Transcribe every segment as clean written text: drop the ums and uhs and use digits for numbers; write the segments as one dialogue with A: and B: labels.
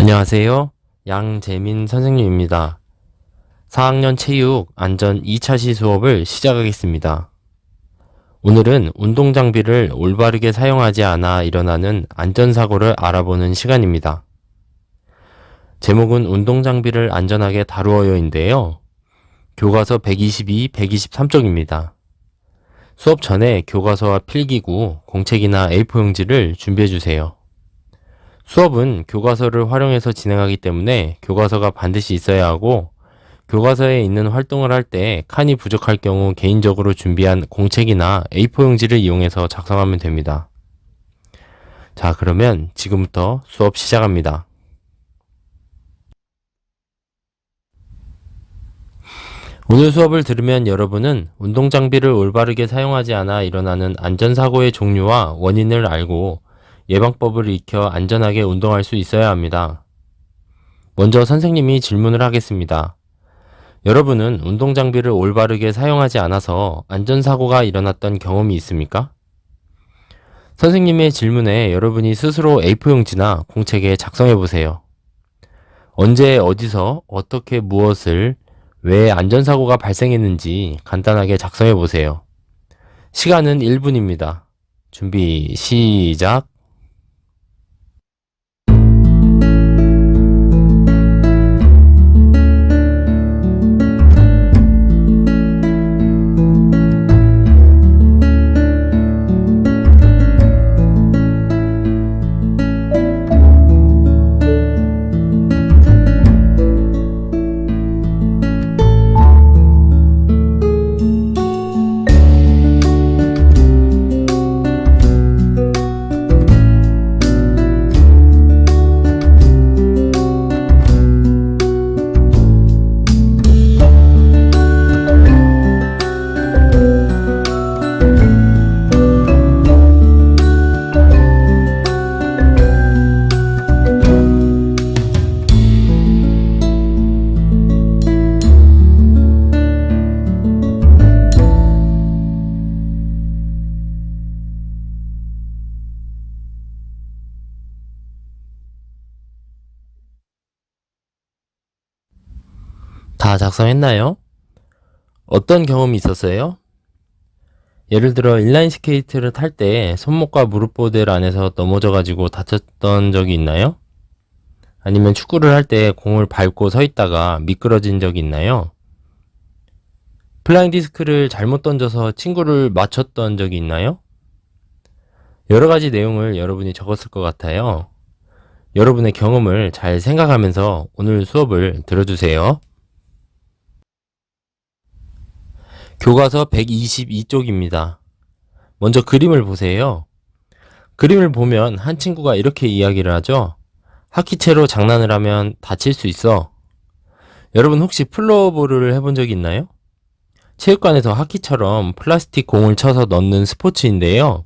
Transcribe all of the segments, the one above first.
A: 안녕하세요. 양재민 선생님입니다. 4학년 체육 안전 2차 시 수업을 시작하겠습니다. 오늘은 운동장비를 올바르게 사용하지 않아 일어나는 안전사고를 알아보는 시간입니다. 제목은 운동장비를 안전하게 다루어요인데요. 교과서 122, 123쪽입니다. 수업 전에 교과서와 필기구, 공책이나 A4 용지를 준비해주세요. 수업은 교과서를 활용해서 진행하기 때문에 교과서가 반드시 있어야 하고, 교과서에 있는 활동을 할 때 칸이 부족할 경우 개인적으로 준비한 공책이나 A4 용지를 이용해서 작성하면 됩니다. 자, 그러면 지금부터 수업 시작합니다. 오늘 수업을 들으면 여러분은 운동장비를 올바르게 사용하지 않아 일어나는 안전사고의 종류와 원인을 알고 예방법을 익혀 안전하게 운동할 수 있어야 합니다. 먼저 선생님이 질문을 하겠습니다. 여러분은 운동장비를 올바르게 사용하지 않아서 안전사고가 일어났던 경험이 있습니까? 선생님의 질문에 여러분이 스스로 A4 용지나 공책에 작성해 보세요. 언제, 어디서, 어떻게, 무엇을, 왜 안전사고가 발생했는지 간단하게 작성해 보세요. 시간은 1분입니다. 준비, 시작! 다 작성했나요? 어떤 경험이 있었어요? 예를 들어 인라인 스케이트를 탈 때 손목과 무릎 보드 안에서 넘어져가지고 다쳤던 적이 있나요? 아니면 축구를 할 때 공을 밟고 서 있다가 미끄러진 적이 있나요? 플라잉 디스크를 잘못 던져서 친구를 맞췄던 적이 있나요? 여러 가지 내용을 여러분이 적었을 것 같아요. 여러분의 경험을 잘 생각하면서 오늘 수업을 들어주세요. 교과서 122쪽입니다. 먼저 그림을 보세요. 그림을 보면 한 친구가 이렇게 이야기를 하죠. 하키채로 장난을 하면 다칠 수 있어. 여러분 혹시 플로어볼을 해본 적이 있나요? 체육관에서 하키처럼 플라스틱 공을 쳐서 넣는 스포츠인데요.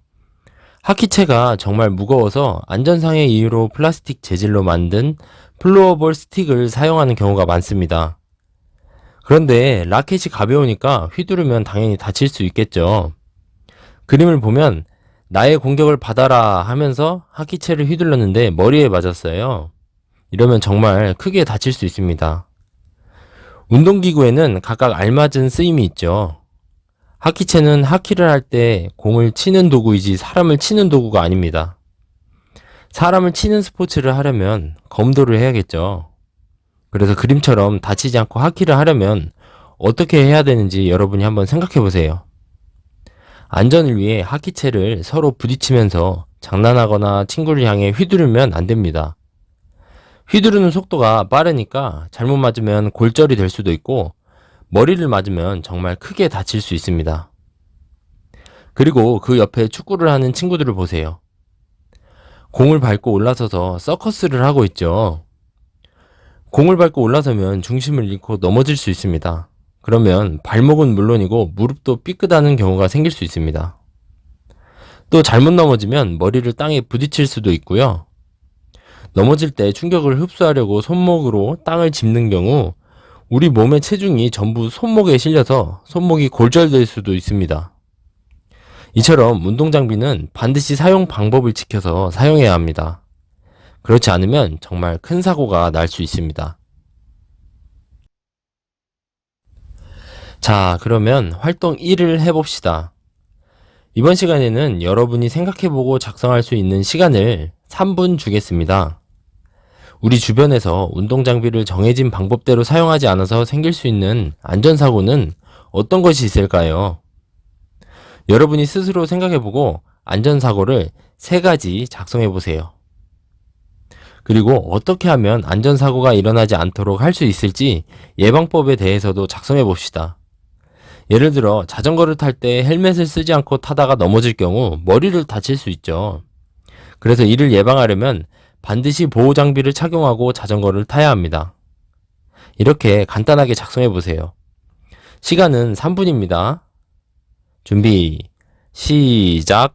A: 하키채가 정말 무거워서 안전상의 이유로 플라스틱 재질로 만든 플로어볼 스틱을 사용하는 경우가 많습니다. 그런데 라켓이 가벼우니까 휘두르면 당연히 다칠 수 있겠죠. 그림을 보면 나의 공격을 받아라 하면서 하키채를 휘둘렀는데 머리에 맞았어요. 이러면 정말 크게 다칠 수 있습니다. 운동기구에는 각각 알맞은 쓰임이 있죠. 하키채는 하키를 할 때 공을 치는 도구이지 사람을 치는 도구가 아닙니다. 사람을 치는 스포츠를 하려면 검도를 해야겠죠. 그래서 그림처럼 다치지 않고 하키를 하려면 어떻게 해야 되는지 여러분이 한번 생각해 보세요. 안전을 위해 하키채를 서로 부딪히면서 장난하거나 친구를 향해 휘두르면 안 됩니다. 휘두르는 속도가 빠르니까 잘못 맞으면 골절이 될 수도 있고 머리를 맞으면 정말 크게 다칠 수 있습니다. 그리고 그 옆에 축구를 하는 친구들을 보세요. 공을 밟고 올라서서 서커스를 하고 있죠. 공을 밟고 올라서면 중심을 잃고 넘어질 수 있습니다. 그러면 발목은 물론이고 무릎도 삐끗하는 경우가 생길 수 있습니다. 또 잘못 넘어지면 머리를 땅에 부딪힐 수도 있고요. 넘어질 때 충격을 흡수하려고 손목으로 땅을 짚는 경우 우리 몸의 체중이 전부 손목에 실려서 손목이 골절될 수도 있습니다. 이처럼 운동장비는 반드시 사용 방법을 지켜서 사용해야 합니다. 그렇지 않으면 정말 큰 사고가 날 수 있습니다. 자, 그러면 활동 1을 해봅시다. 이번 시간에는 여러분이 생각해보고 작성할 수 있는 시간을 3분 주겠습니다. 우리 주변에서 운동장비를 정해진 방법대로 사용하지 않아서 생길 수 있는 안전사고는 어떤 것이 있을까요? 여러분이 스스로 생각해보고 안전사고를 3가지 작성해보세요. 그리고 어떻게 하면 안전사고가 일어나지 않도록 할 수 있을지 예방법에 대해서도 작성해봅시다. 예를 들어 자전거를 탈 때 헬멧을 쓰지 않고 타다가 넘어질 경우 머리를 다칠 수 있죠. 그래서 이를 예방하려면 반드시 보호장비를 착용하고 자전거를 타야 합니다. 이렇게 간단하게 작성해보세요. 시간은 3분입니다. 준비, 시작!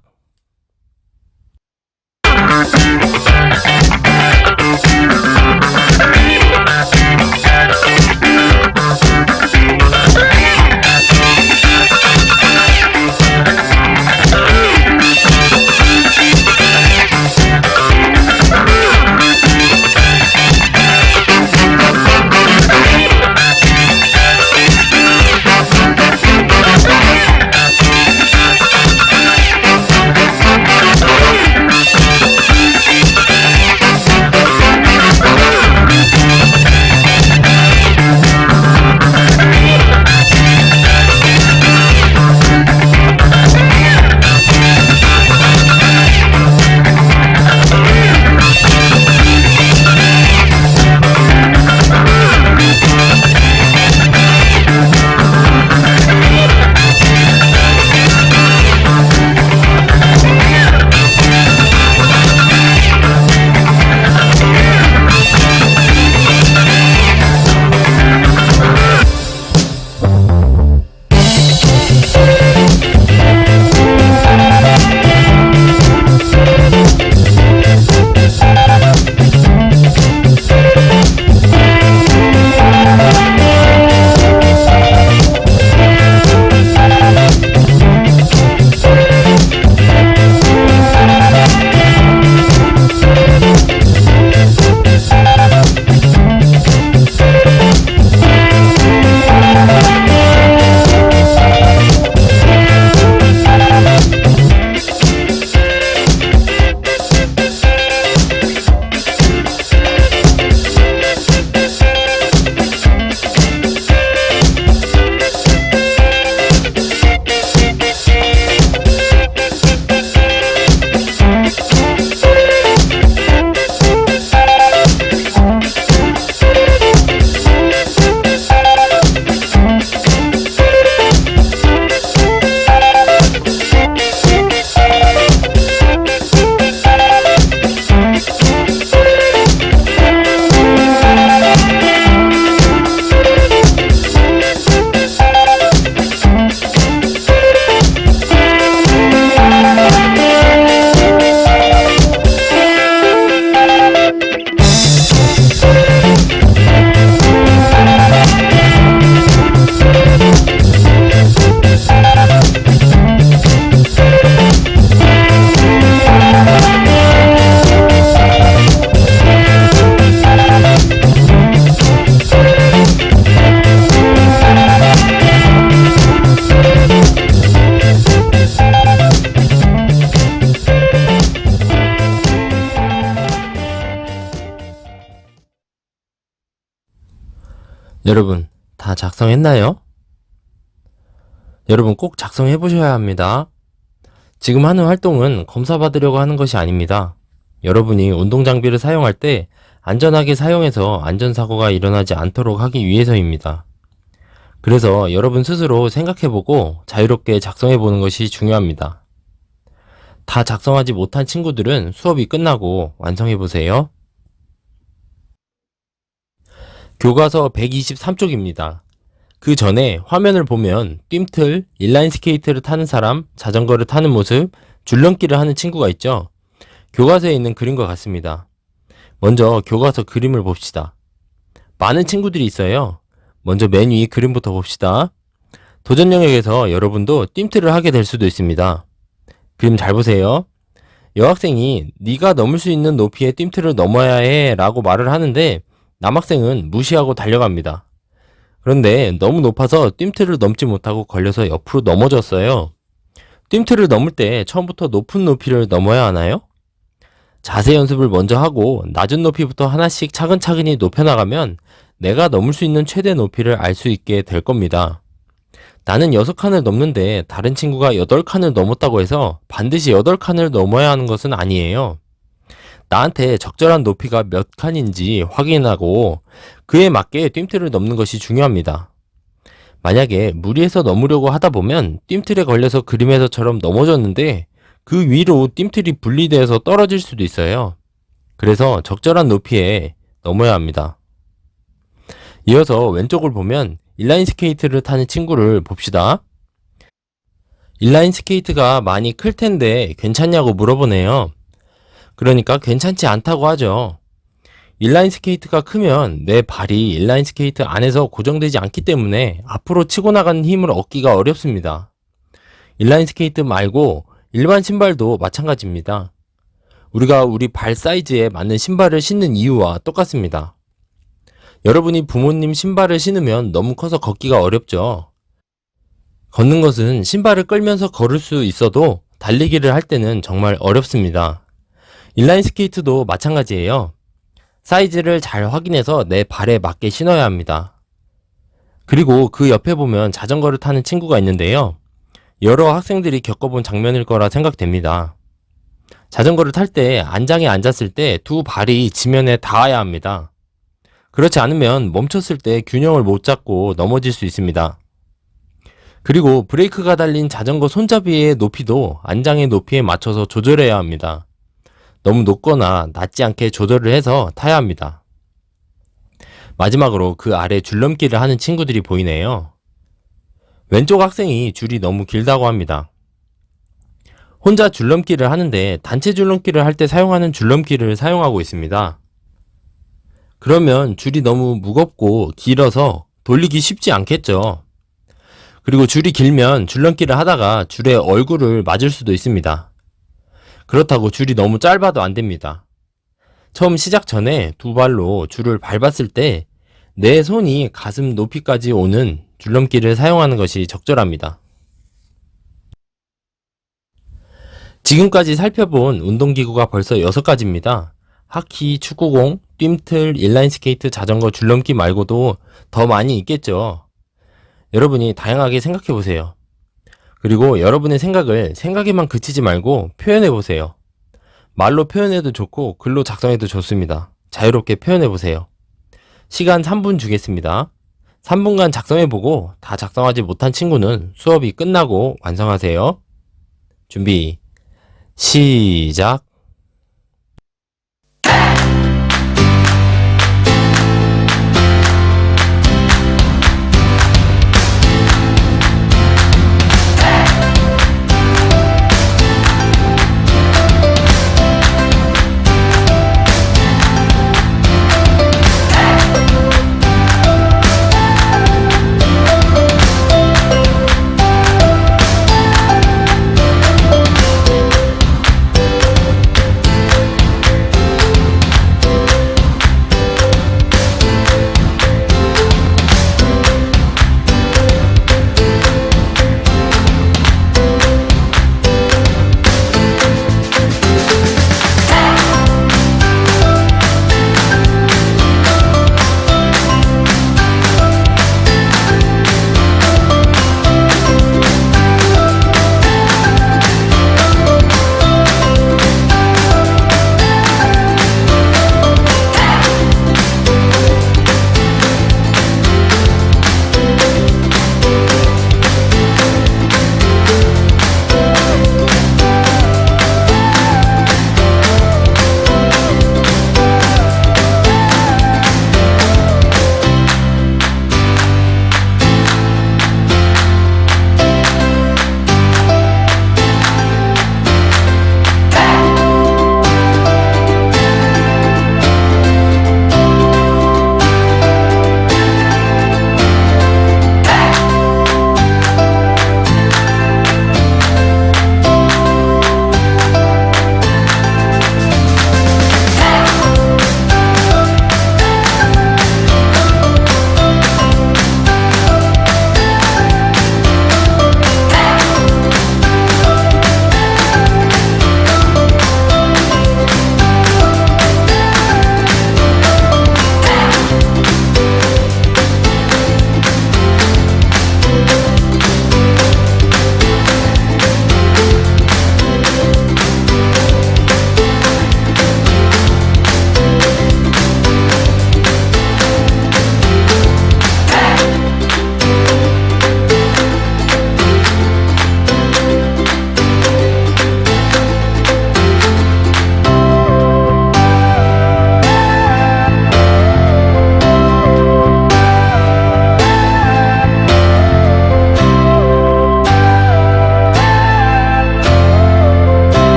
A: 여러분, 다 작성했나요? 여러분 꼭 작성해 보셔야 합니다. 지금 하는 활동은 검사받으려고 하는 것이 아닙니다. 여러분이 운동장비를 사용할 때 안전하게 사용해서 안전사고가 일어나지 않도록 하기 위해서입니다. 그래서 여러분 스스로 생각해보고 자유롭게 작성해보는 것이 중요합니다. 다 작성하지 못한 친구들은 수업이 끝나고 완성해보세요. 교과서 123쪽입니다. 그 전에 화면을 보면 뜀틀, 인라인 스케이트를 타는 사람, 자전거를 타는 모습, 줄넘기를 하는 친구가 있죠. 교과서에 있는 그림과 같습니다. 먼저 교과서 그림을 봅시다. 많은 친구들이 있어요. 먼저 맨 위 그림부터 봅시다. 도전 영역에서 여러분도 뜀틀을 하게 될 수도 있습니다. 그림 잘 보세요. 여학생이 네가 넘을 수 있는 높이의 뜀틀을 넘어야 해 라고 말을 하는데 남학생은 무시하고 달려갑니다. 그런데 너무 높아서 뜀틀을 넘지 못하고 걸려서 옆으로 넘어졌어요. 뜀틀을 넘을 때 처음부터 높은 높이를 넘어야 하나요? 자세 연습을 먼저 하고 낮은 높이부터 하나씩 차근차근히 높여나가면 내가 넘을 수 있는 최대 높이를 알 수 있게 될 겁니다. 나는 6칸을 넘는데 다른 친구가 8칸을 넘었다고 해서 반드시 8칸을 넘어야 하는 것은 아니에요. 나한테 적절한 높이가 몇 칸인지 확인하고 그에 맞게 뜀틀을 넘는 것이 중요합니다. 만약에 무리해서 넘으려고 하다 보면 뜀틀에 걸려서 그림에서처럼 넘어졌는데 그 위로 뜀틀이 분리되어서 떨어질 수도 있어요. 그래서 적절한 높이에 넘어야 합니다. 이어서 왼쪽을 보면 인라인 스케이트를 타는 친구를 봅시다. 인라인 스케이트가 많이 클 텐데 괜찮냐고 물어보네요. 그러니까 괜찮지 않다고 하죠. 인라인 스케이트가 크면 내 발이 인라인 스케이트 안에서 고정되지 않기 때문에 앞으로 치고 나가는 힘을 얻기가 어렵습니다. 인라인 스케이트 말고 일반 신발도 마찬가지입니다. 우리가 우리 발 사이즈에 맞는 신발을 신는 이유와 똑같습니다. 여러분이 부모님 신발을 신으면 너무 커서 걷기가 어렵죠. 걷는 것은 신발을 끌면서 걸을 수 있어도 달리기를 할 때는 정말 어렵습니다. 인라인 스케이트도 마찬가지예요. 사이즈를 잘 확인해서 내 발에 맞게 신어야 합니다. 그리고 그 옆에 보면 자전거를 타는 친구가 있는데요. 여러 학생들이 겪어본 장면일 거라 생각됩니다. 자전거를 탈 때 안장에 앉았을 때 두 발이 지면에 닿아야 합니다. 그렇지 않으면 멈췄을 때 균형을 못 잡고 넘어질 수 있습니다. 그리고 브레이크가 달린 자전거 손잡이의 높이도 안장의 높이에 맞춰서 조절해야 합니다. 너무 높거나 낮지 않게 조절을 해서 타야 합니다. 마지막으로 그 아래 줄넘기를 하는 친구들이 보이네요. 왼쪽 학생이 줄이 너무 길다고 합니다. 혼자 줄넘기를 하는데 단체 줄넘기를 할 때 사용하는 줄넘기를 사용하고 있습니다. 그러면 줄이 너무 무겁고 길어서 돌리기 쉽지 않겠죠. 그리고 줄이 길면 줄넘기를 하다가 줄에 얼굴을 맞을 수도 있습니다. 그렇다고 줄이 너무 짧아도 안 됩니다. 처음 시작 전에 두 발로 줄을 밟았을 때 내 손이 가슴 높이까지 오는 줄넘기를 사용하는 것이 적절합니다. 지금까지 살펴본 운동기구가 벌써 6가지입니다. 하키, 축구공, 뜀틀, 인라인 스케이트, 자전거, 줄넘기 말고도 더 많이 있겠죠. 여러분이 다양하게 생각해 보세요. 그리고 여러분의 생각을 생각에만 그치지 말고 표현해 보세요. 말로 표현해도 좋고 글로 작성해도 좋습니다. 자유롭게 표현해 보세요. 시간 3분 주겠습니다. 3분간 작성해 보고 다 작성하지 못한 친구는 수업이 끝나고 완성하세요. 준비, 시작!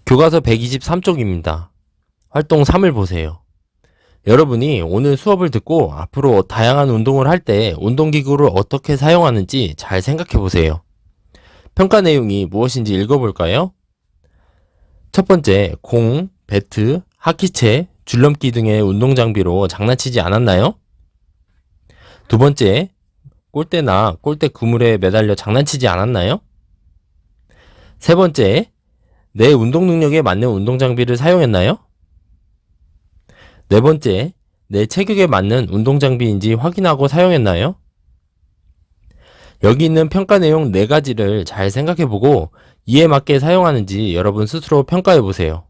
A: 교과서 123쪽입니다. 활동 3을 보세요. 여러분이 오늘 수업을 듣고 앞으로 다양한 운동을 할 때 운동기구를 어떻게 사용하는지 잘 생각해 보세요. 평가 내용이 무엇인지 읽어볼까요? 첫 번째, 공, 배트, 하키채, 줄넘기 등의 운동장비로 장난치지 않았나요? 두 번째, 골대나 골대 그물에 매달려 장난치지 않았나요? 세 번째, 내 운동 능력에 맞는 운동장비를 사용했나요? 네 번째, 내 체격에 맞는 운동장비인지 확인하고 사용했나요? 여기 있는 평가 내용 4가지를 잘 생각해보고 이에 맞게 사용하는지 여러분 스스로 평가해보세요.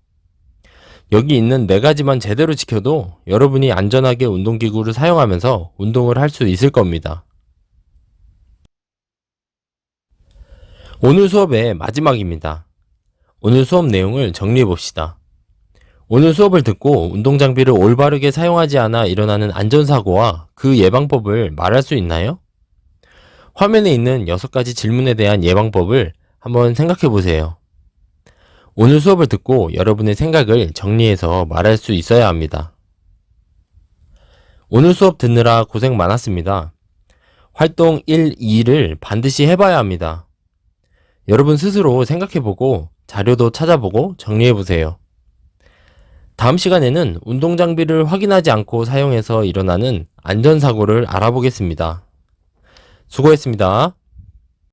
A: 여기 있는 4가지만 제대로 지켜도 여러분이 안전하게 운동기구를 사용하면서 운동을 할 수 있을 겁니다. 오늘 수업의 마지막입니다. 오늘 수업 내용을 정리해봅시다. 오늘 수업을 듣고 운동장비를 올바르게 사용하지 않아 일어나는 안전사고와 그 예방법을 말할 수 있나요? 화면에 있는 6가지 질문에 대한 예방법을 한번 생각해 보세요. 오늘 수업을 듣고 여러분의 생각을 정리해서 말할 수 있어야 합니다. 오늘 수업 듣느라 고생 많았습니다. 활동 1, 2를 반드시 해봐야 합니다. 여러분 스스로 생각해보고 자료도 찾아보고 정리해보세요. 다음 시간에는 운동장비를 확인하지 않고 사용해서 일어나는 안전사고를 알아보겠습니다. 수고했습니다.